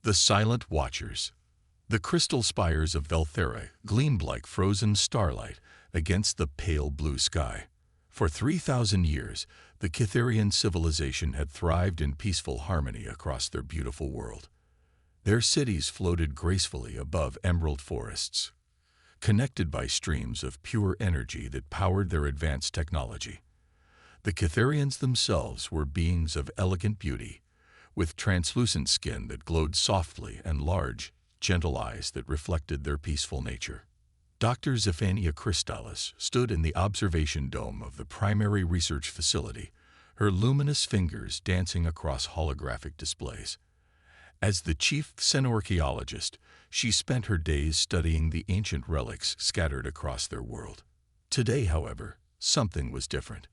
The Silent Watchers. The crystal spires of Velthera gleamed like frozen starlight against the pale blue sky. For 3,000 years, the Cytherian civilization had thrived in peaceful harmony across their beautiful world. Their cities floated gracefully above emerald forests, connected by streams of pure energy that powered their advanced technology. The Cytherians themselves were beings of elegant beauty, with translucent skin that glowed softly and large, gentle eyes that reflected their peaceful nature. Dr. Zephania Crystalis stood in the observation dome of the primary research facility, her luminous fingers dancing across holographic displays. As the chief xenorchaeologist, she spent her days studying the ancient relics scattered across their world. Today, however, something was different.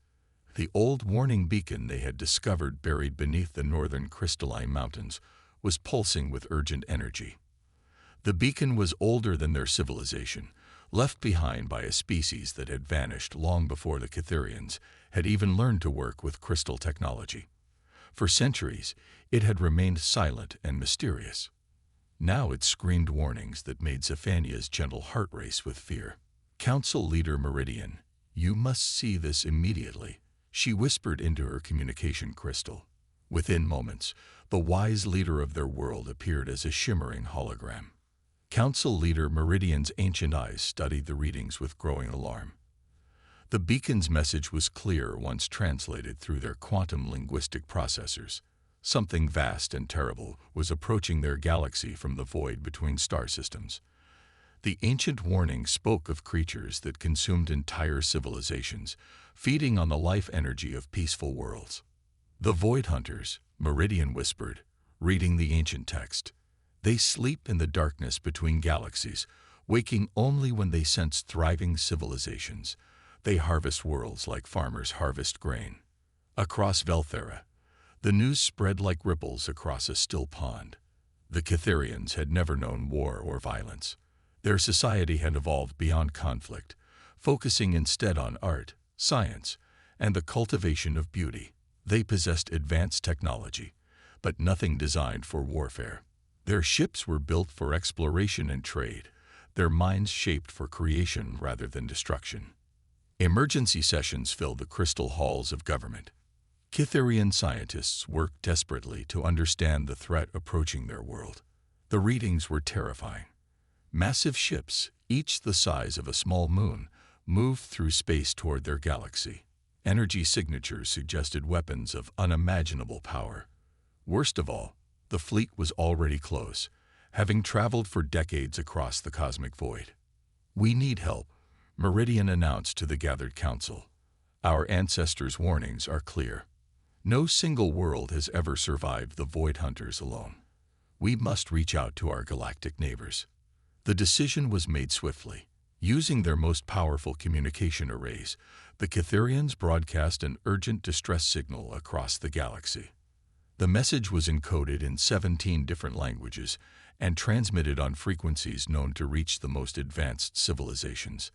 The old warning beacon they had discovered buried beneath the northern crystalline mountains was pulsing with urgent energy. The beacon was older than their civilization, left behind by a species that had vanished long before the Cytherians had even learned to work with crystal technology. For centuries, it had remained silent and mysterious. Now it screamed warnings that made Zephania's gentle heart race with fear. "Council Leader Meridian, you must see this immediately," she whispered into her communication crystal. Within moments, the wise leader of their world appeared as a shimmering hologram. Council Leader Meridian's ancient eyes studied the readings with growing alarm. The beacon's message was clear once translated through their quantum linguistic processors. Something vast and terrible was approaching their galaxy from the void between star systems. The ancient warning spoke of creatures that consumed entire civilizations, feeding on the life energy of peaceful worlds. "The Void Hunters," Meridian whispered, reading the ancient text. "They sleep in the darkness between galaxies, waking only when they sense thriving civilizations. They harvest worlds like farmers harvest grain." Across Velthera, the news spread like ripples across a still pond. The Cytherians had never known war or violence. Their society had evolved beyond conflict, focusing instead on art, science, and the cultivation of beauty. They possessed advanced technology, but nothing designed for warfare. Their ships were built for exploration and trade, their minds shaped for creation rather than destruction. Emergency sessions filled the crystal halls of government. Cytherian scientists worked desperately to understand the threat approaching their world. The readings were terrifying. Massive ships, each the size of a small moon, moved through space toward their galaxy. Energy signatures suggested weapons of unimaginable power. Worst of all, the fleet was already close, having traveled for decades across the cosmic void. "We need help," Meridian announced to the gathered council. "Our ancestors' warnings are clear. No single world has ever survived the Void Hunters alone. We must reach out to our galactic neighbors." The decision was made swiftly. Using their most powerful communication arrays, the Cytherians broadcast an urgent distress signal across the galaxy. The message was encoded in 17 different languages and transmitted on frequencies known to reach the most advanced civilizations.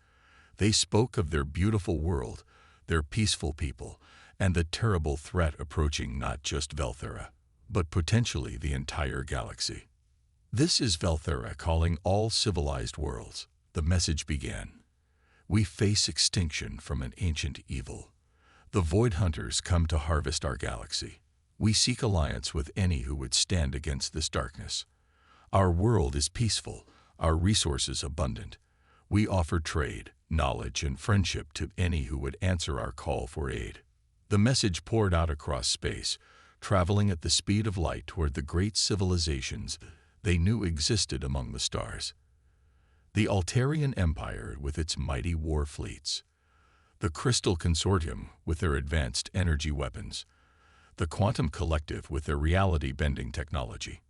They spoke of their beautiful world, their peaceful people, and the terrible threat approaching not just Velthera, but potentially the entire galaxy. "This is Velthera calling all civilized worlds," the message began. "We face extinction from an ancient evil. The Void Hunters come to harvest our galaxy. We seek alliance with any who would stand against this darkness. Our world is peaceful, our resources abundant. We offer trade, knowledge, and friendship to any who would answer our call for aid." The message poured out across space, traveling at the speed of light toward the great civilizations they knew existed among the stars. The Altarian Empire with its mighty war fleets, the Crystal Consortium with their advanced energy weapons, the Quantum Collective with their reality-bending technology.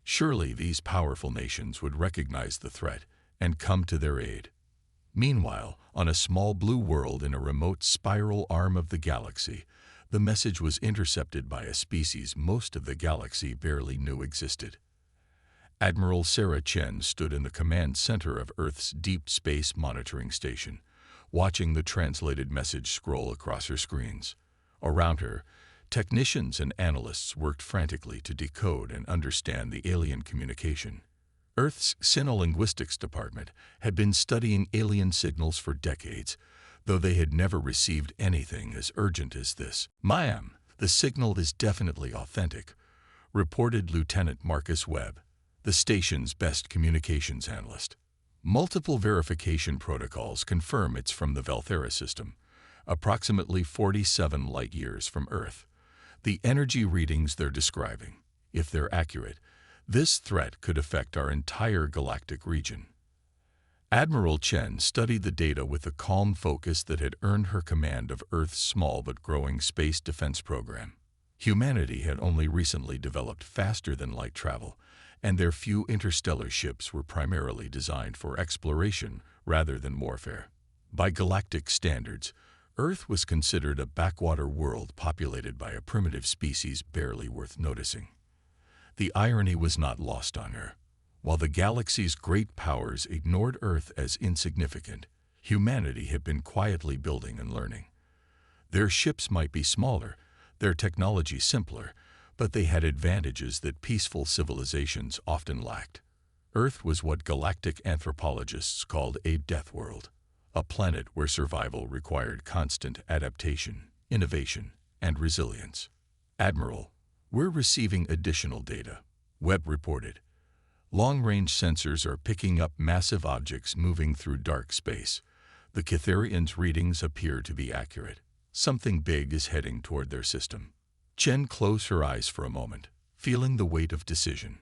Surely these powerful nations would recognize the threat and come to their aid. Meanwhile, on a small blue world in a remote spiral arm of the galaxy, the message was intercepted by a species most of the galaxy barely knew existed. Admiral Sarah Chen stood in the command center of Earth's Deep Space Monitoring Station, watching the translated message scroll across her screens. Around her, Technicians and analysts worked frantically to decode and understand the alien communication. Earth's Sinolinguistics department had been studying alien signals for decades, though they had never received anything as urgent as this. "Ma'am, the signal is definitely authentic," reported Lieutenant Marcus Webb, the station's best communications analyst. "Multiple verification protocols confirm it's from the Valthera system, approximately 47 light-years from Earth. The energy readings they're describing, if they're accurate, this threat could affect our entire galactic region." Admiral Chen studied the data with the calm focus that had earned her command of Earth's small but growing space defense program. Humanity had only recently developed faster-than-light travel, and their few interstellar ships were primarily designed for exploration rather than warfare. By galactic standards, Earth was considered a backwater world populated by a primitive species barely worth noticing. The irony was not lost on her. While the galaxy's great powers ignored Earth as insignificant, humanity had been quietly building and learning. Their ships might be smaller, their technology simpler, but they had advantages that peaceful civilizations often lacked. Earth was what galactic anthropologists called a death world, a planet where survival required constant adaptation, innovation, and resilience. "Admiral, we're receiving additional data," Webb reported. "Long-range sensors are picking up massive objects moving through dark space. The Cytherians' readings appear to be accurate. Something big is heading toward their system." Chen closed her eyes for a moment, feeling the weight of decision.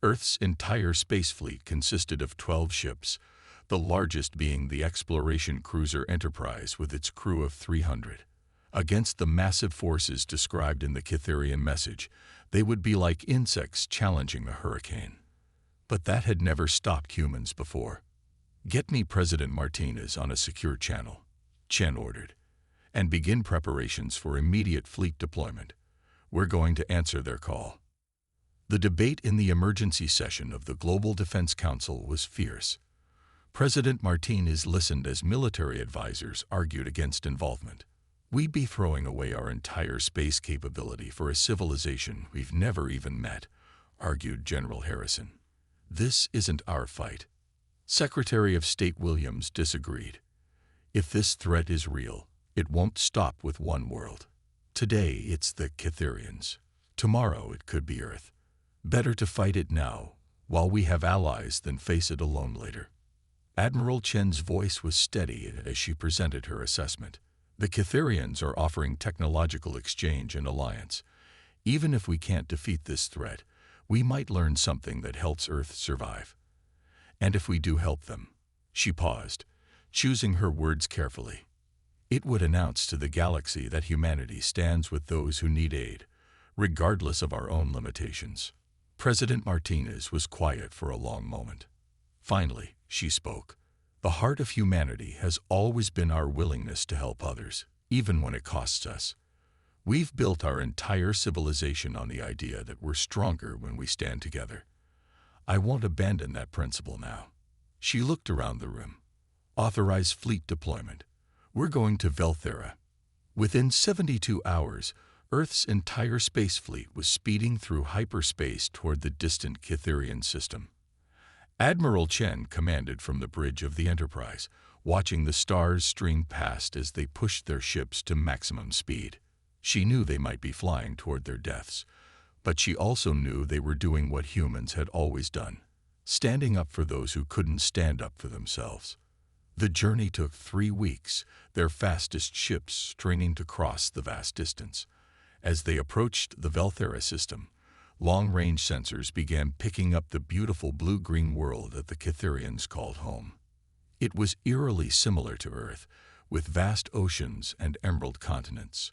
Earth's entire space fleet consisted of 12 ships, the largest being the exploration cruiser Enterprise with its crew of 300. Against the massive forces described in the Cytherian message, they would be like insects challenging a hurricane. But that had never stopped humans before. "Get me President Martinez on a secure channel," Chen ordered, "and begin preparations for immediate fleet deployment. We're going to answer their call." The debate in the emergency session of the Global Defense Council was fierce. President Martinez listened as military advisors argued against involvement. "We'd be throwing away our entire space capability for a civilization we've never even met," argued General Harrison. "This isn't our fight." Secretary of State Williams disagreed. "If this threat is real, it won't stop with one world. Today it's the Cytherians. Tomorrow it could be Earth. Better to fight it now, while we have allies, than face it alone later." Admiral Chen's voice was steady as she presented her assessment. "The Cytherians are offering technological exchange and alliance. Even if we can't defeat this threat, we might learn something that helps Earth survive. And if we do help them," she paused, choosing her words carefully, "it would announce to the galaxy that humanity stands with those who need aid, regardless of our own limitations." President Martinez was quiet for a long moment. Finally, she spoke. "The heart of humanity has always been our willingness to help others, even when it costs us. We've built our entire civilization on the idea that we're stronger when we stand together. I won't abandon that principle now." She looked around the room. "Authorize fleet deployment. We're going to Valthera." Within 72 hours, Earth's entire space fleet was speeding through hyperspace toward the distant Cytherian system. Admiral Chen commanded from the bridge of the Enterprise, watching the stars stream past as they pushed their ships to maximum speed. She knew they might be flying toward their deaths, but she also knew they were doing what humans had always done, standing up for those who couldn't stand up for themselves. The journey took 3 weeks, their fastest ships straining to cross the vast distance. As they approached the Valthera system, long-range sensors began picking up the beautiful blue-green world that the Cytherians called home. It was eerily similar to Earth, with vast oceans and emerald continents.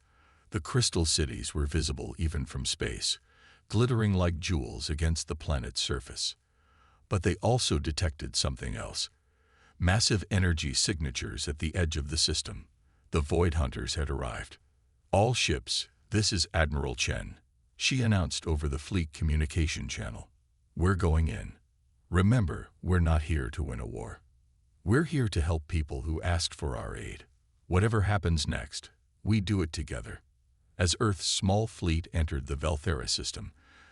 The crystal cities were visible even from space, glittering like jewels against the planet's surface. But they also detected something else. Massive energy signatures at the edge of the system. The Void Hunters had arrived. "All ships, this is Admiral Chen," she announced over the fleet communication channel. "We're going in. Remember, we're not here to win a war. We're here to help people who asked for our aid. Whatever happens next, we do it together." As Earth's small fleet entered the Valthera system,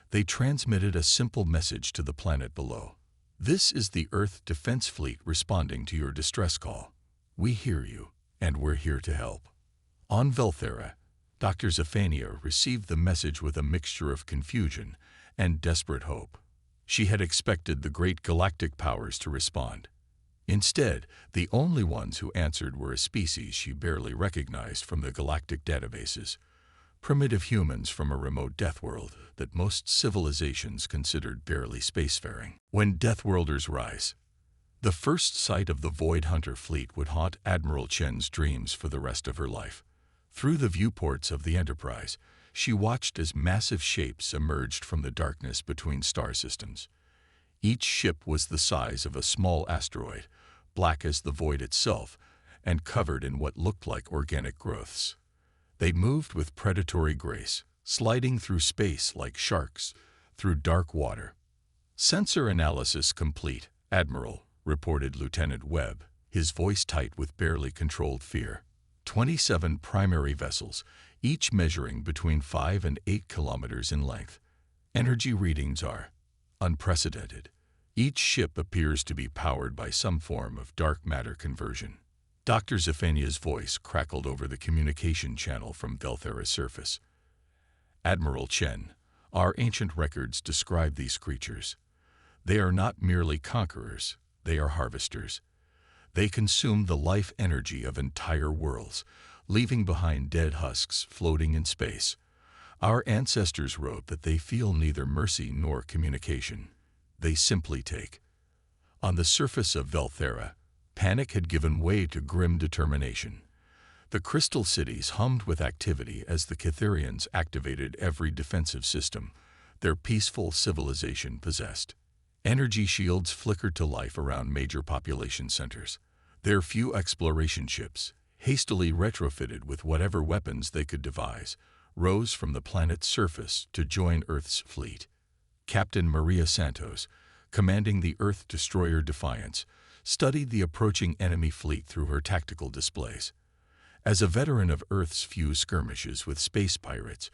they transmitted a simple message to the planet below. This is the Earth Defense Fleet responding to your distress call. We hear you, and we're here to help. On Valthera, Dr. Zephania received the message with a mixture of confusion and desperate hope. She had expected the great galactic powers to respond. Instead, the only ones who answered were a species she barely recognized from the galactic databases, primitive humans from a remote death world that most civilizations considered barely spacefaring. When Deathworlders rise, the first sight of the Void Hunter fleet would haunt Admiral Chen's dreams for the rest of her life. Through the viewports of the Enterprise, she watched as massive shapes emerged from the darkness between star systems. Each ship was the size of a small asteroid, black as the void itself, and covered in what looked like organic growths. They moved with predatory grace, sliding through space like sharks through dark water. "Sensor analysis complete, Admiral," reported Lieutenant Webb, his voice tight with barely controlled fear. 27 primary vessels, each measuring between 5 and 8 kilometers in length. Energy readings are unprecedented. Each ship appears to be powered by some form of dark matter conversion. Dr. Zephania's voice crackled over the communication channel from Valthera's surface. "Admiral Chen, our ancient records describe these creatures. They are not merely conquerors, they are harvesters. They consume the life energy of entire worlds, leaving behind dead husks floating in space. Our ancestors wrote that they feel neither mercy nor communication. They simply take." On the surface of Valthera, panic had given way to grim determination. The crystal cities hummed with activity as the Cytherians activated every defensive system their peaceful civilization possessed. Energy shields flickered to life around major population centers. Their few exploration ships, hastily retrofitted with whatever weapons they could devise, rose from the planet's surface to join Earth's fleet. Captain Maria Santos, commanding the Earth destroyer Defiance, studied the approaching enemy fleet through her tactical displays. As a veteran of Earth's few skirmishes with space pirates,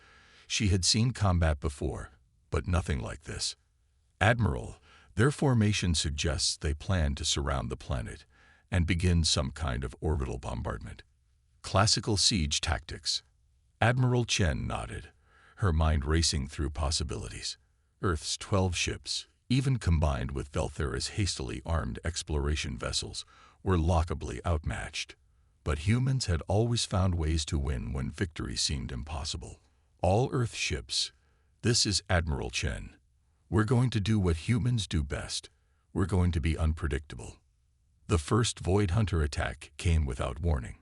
she had seen combat before, but nothing like this. "Admiral, their formation suggests they plan to surround the planet and begin some kind of orbital bombardment. Classical siege tactics." Admiral Chen nodded, her mind racing through possibilities. Earth's 12 ships, even combined with Valthera's hastily armed exploration vessels, were laughably outmatched. But humans had always found ways to win when victory seemed impossible. "All Earth ships, this is Admiral Chen. We're going to do what humans do best. We're going to be unpredictable." The first Void Hunter attack came without warning.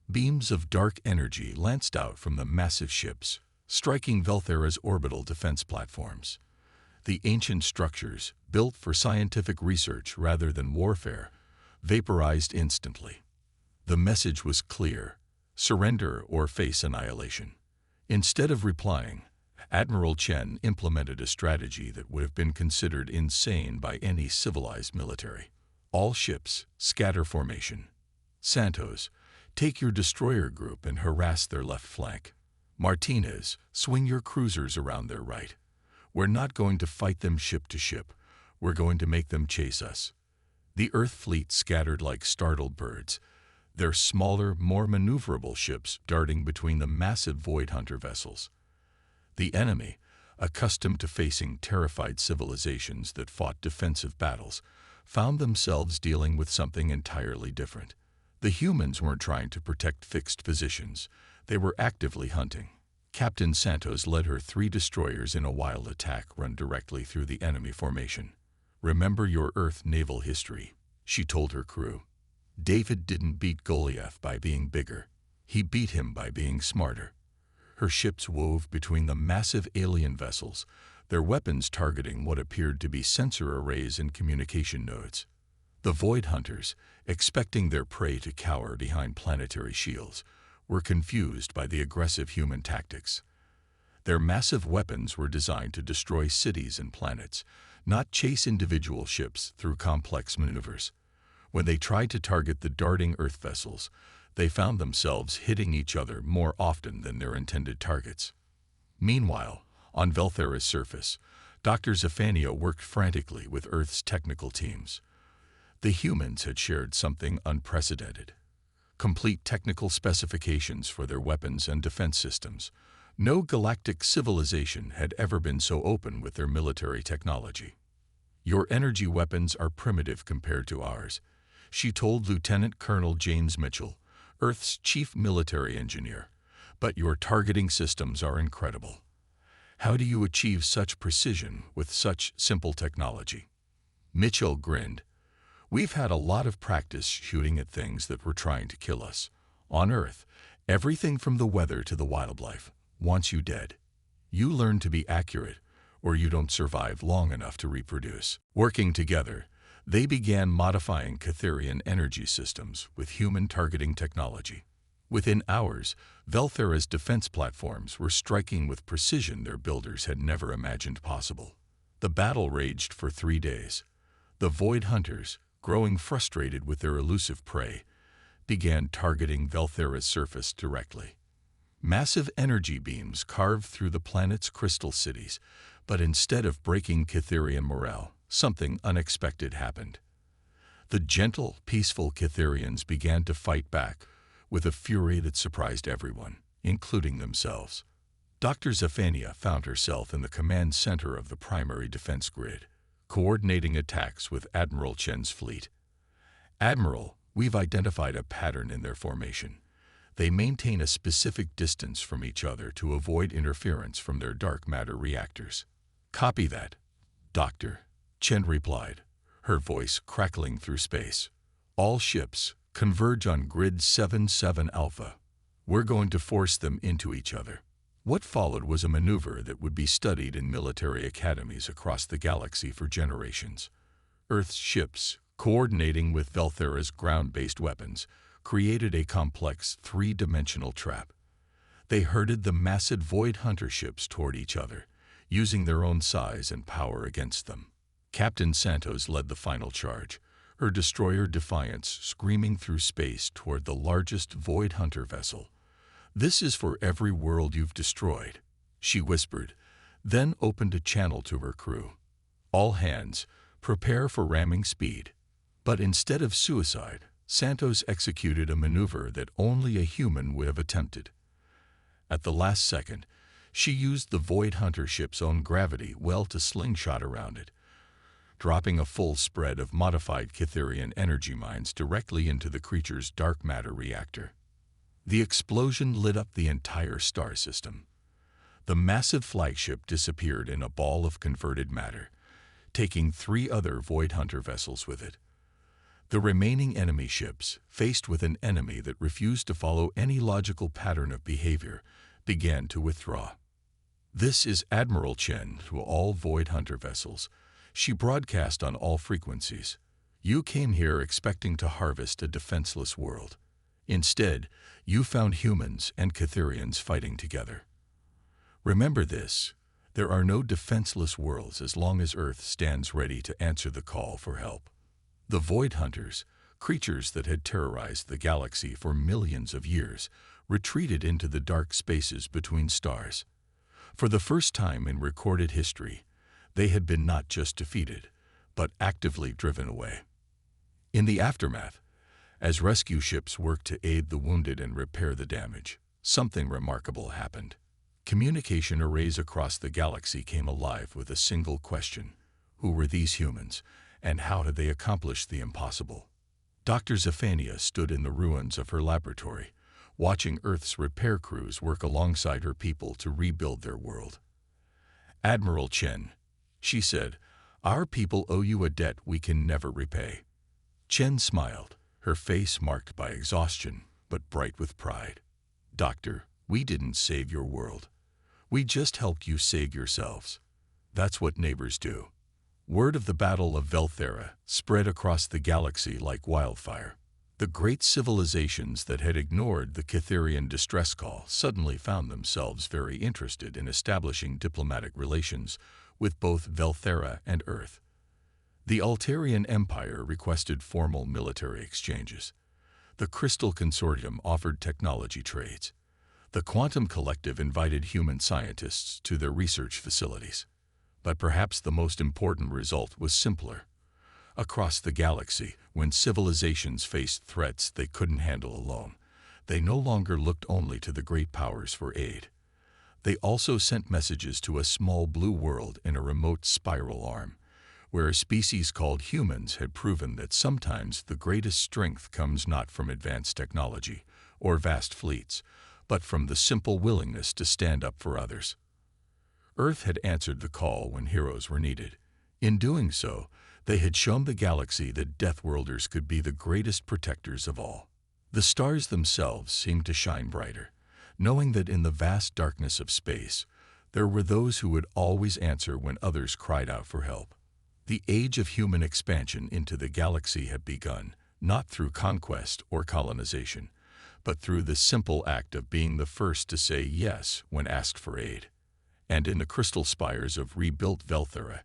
Beams of dark energy lanced out from the massive ships, striking Valthera's orbital defense platforms. The ancient structures, built for scientific research rather than warfare, vaporized instantly. The message was clear: surrender or face annihilation. Instead of replying, Admiral Chen implemented a strategy that would have been considered insane by any civilized military. "All ships, scatter formation. Santos, take your destroyer group and harass their left flank. Martinez, swing your cruisers around their right. We're not going to fight them ship to ship. We're going to make them chase us." The Earth fleet scattered like startled birds, their smaller, more maneuverable ships darting between the massive Void Hunter vessels. The enemy, accustomed to facing terrified civilizations that fought defensive battles, found themselves dealing with something entirely different. The humans weren't trying to protect fixed positions. They were actively hunting. Captain Santos led her 3 destroyers in a wild attack run directly through the enemy formation. "Remember your Earth naval history," she told her crew. "David didn't beat Goliath by being bigger. He beat him by being smarter." Her ships wove between the massive alien vessels, their weapons targeting what appeared to be sensor arrays and communication nodes. The Void Hunters, expecting their prey to cower behind planetary shields, were confused by the aggressive human tactics. Their massive weapons were designed to destroy cities and planets, not chase individual ships through complex maneuvers. When they tried to target the darting Earth vessels, They found themselves hitting each other more often than their intended targets. Meanwhile, on Velthera's surface, Dr. Zephania worked frantically with Earth's technical teams. The humans had shared something unprecedented: complete technical specifications for their weapons and defense systems. No galactic civilization had ever been so open with their military technology. "Your energy weapons are primitive compared to ours," she told Lieutenant Colonel James Mitchell, Earth's chief military engineer, "but your targeting systems are incredible. How do you achieve such precision with such simple technology?" Mitchell grinned. "We've had a lot of practice shooting at things that were trying to kill us. On Earth, everything from the weather to the wildlife wants you dead. You learn to be accurate, or you don't survive long enough to reproduce." Working together, they began modifying Cytherian energy systems with human targeting technology. Within hours, Velthera's defense platforms were striking with precision their builders had never imagined possible. The battle raged for 3 days. The Void Hunters, growing frustrated with their elusive prey, began targeting Velthera's surface directly. Massive energy beams carved through the planet's crystal cities, but instead of breaking Cytherian morale, something unexpected happened. The gentle, peaceful Cytherians began to fight back with a fury that surprised everyone, including themselves. Dr. Zephania found herself in the command center of the primary defense grid, coordinating attacks with Admiral Chen's fleet. "Admiral, we've identified a pattern in their formation. They maintain a specific distance from each other to avoid interference from their dark matter reactors." "Copy that, Doctor," Chen replied, her voice crackling through space. "All ships converge on Grid 77 Alpha. We're going to force them into each other." What followed was a maneuver that would be studied in military academies across the galaxy for generations. Earth's ships, coordinating with Velthera's ground-based weapons, created a complex three-dimensional trap. They herded the massive Void Hunter ships toward each other, using their own size and power against them. Captain Santos led the final charge, her destroyer Defiance screaming through space toward the largest Void Hunter vessel. "This is for every world you've destroyed," she whispered, then opened a channel to her crew. "All hands, prepare for ramming speed." But instead of suicide, Santos executed a maneuver that only a human would have attempted. At the last second, she used the Void Hunter ship's own gravity well to slingshot around it, dropping a full spread of modified Cytherian energy mines directly into the creature's dark matter reactor. The explosion lit up the entire star system. The massive flagship disappeared in a ball of converted matter, taking 3 other Void Hunter vessels with it. The remaining enemy ships, faced with an enemy that refused to follow any logical pattern of behavior, began to withdraw. "This is Admiral Chen to all Void Hunter vessels," she broadcast on all frequencies. "You came here expecting to harvest a defenseless world. Instead, you found humans and Cytherians fighting together. Remember this: there are no defenseless worlds as long as Earth stands ready to answer the call for help." The Void Hunters, creatures that had terrorized the galaxy for millions of years, retreated into the dark spaces between stars. For the first time in recorded history, they had been not just defeated, but actively driven away. In the aftermath, as rescue ships worked to aid the wounded and repair the damage, something remarkable happened. Communication arrays across the galaxy came alive with a single question: who were these humans, and how had they accomplished the impossible? Dr. Zephania stood in the ruins of her laboratory, watching Earth's repair crews work alongside her people to rebuild their world. "Admiral Chen," she said, "our people owe you a debt we can never repay." Chen smiled, her face marked by exhaustion, but bright with pride. "Doctor, we didn't save your world. We just helped you save yourselves. That's what neighbors do." Word of the Battle of Velthera spread across the galaxy like wildfire. The great civilizations that had ignored the Cytherian distress call suddenly found themselves very interested in establishing diplomatic relations with both Velthera and Earth. The Altarian Empire requested formal military exchanges. The Crystal Consortium offered technology trades. The Quantum Collective invited human scientists to their research facilities. But perhaps the most important result was simpler. Across the galaxy, when civilizations faced threats they couldn't handle alone, they no longer looked only to the great powers for aid. They also sent messages to a small blue world in a remote spiral arm, where a species called humans had proven that sometimes the greatest strength comes not from advanced technology or vast fleets, but from the simple willingness to stand up for others. Earth had answered the call when heroes were needed. In doing so, they had shown the galaxy that Deathworlders could be the greatest protectors of all. The stars themselves seemed to shine brighter, knowing that in the vast darkness of space, there were those who would always answer when others cried out for help. The age of human expansion into the galaxy had begun, not through conquest or colonization, but through the simple act of being the first to say yes when asked for aid. And in the crystal spires of rebuilt Velthera,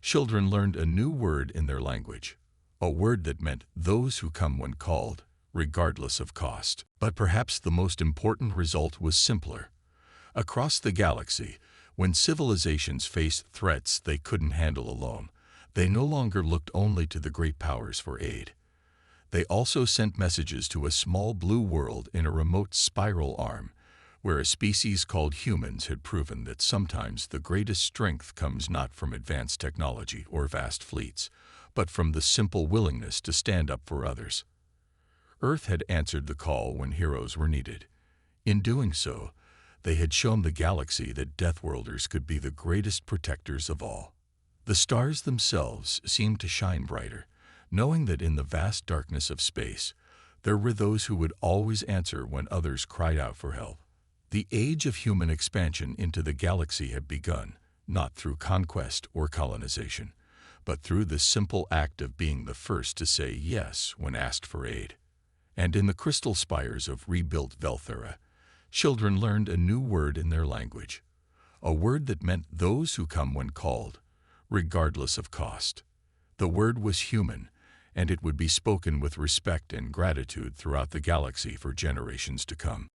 children learned a new word in their language, a word that meant those who come when called, regardless of cost. But perhaps the most important result was simpler. Across the galaxy, when civilizations faced threats they couldn't handle alone, they no longer looked only to the great powers for aid. They also sent messages to a small blue world in a remote spiral arm, where a species called humans had proven that sometimes the greatest strength comes not from advanced technology or vast fleets, but from the simple willingness to stand up for others. Earth had answered the call when heroes were needed. In doing so, they had shown the galaxy that Deathworlders could be the greatest protectors of all. The stars themselves seemed to shine brighter, knowing that in the vast darkness of space, there were those who would always answer when others cried out for help. The age of human expansion into the galaxy had begun, not through conquest or colonization, but through the simple act of being the first to say yes when asked for aid. And in the crystal spires of rebuilt Velthera, children learned a new word in their language, a word that meant those who come when called, regardless of cost. The word was human, and it would be spoken with respect and gratitude throughout the galaxy for generations to come.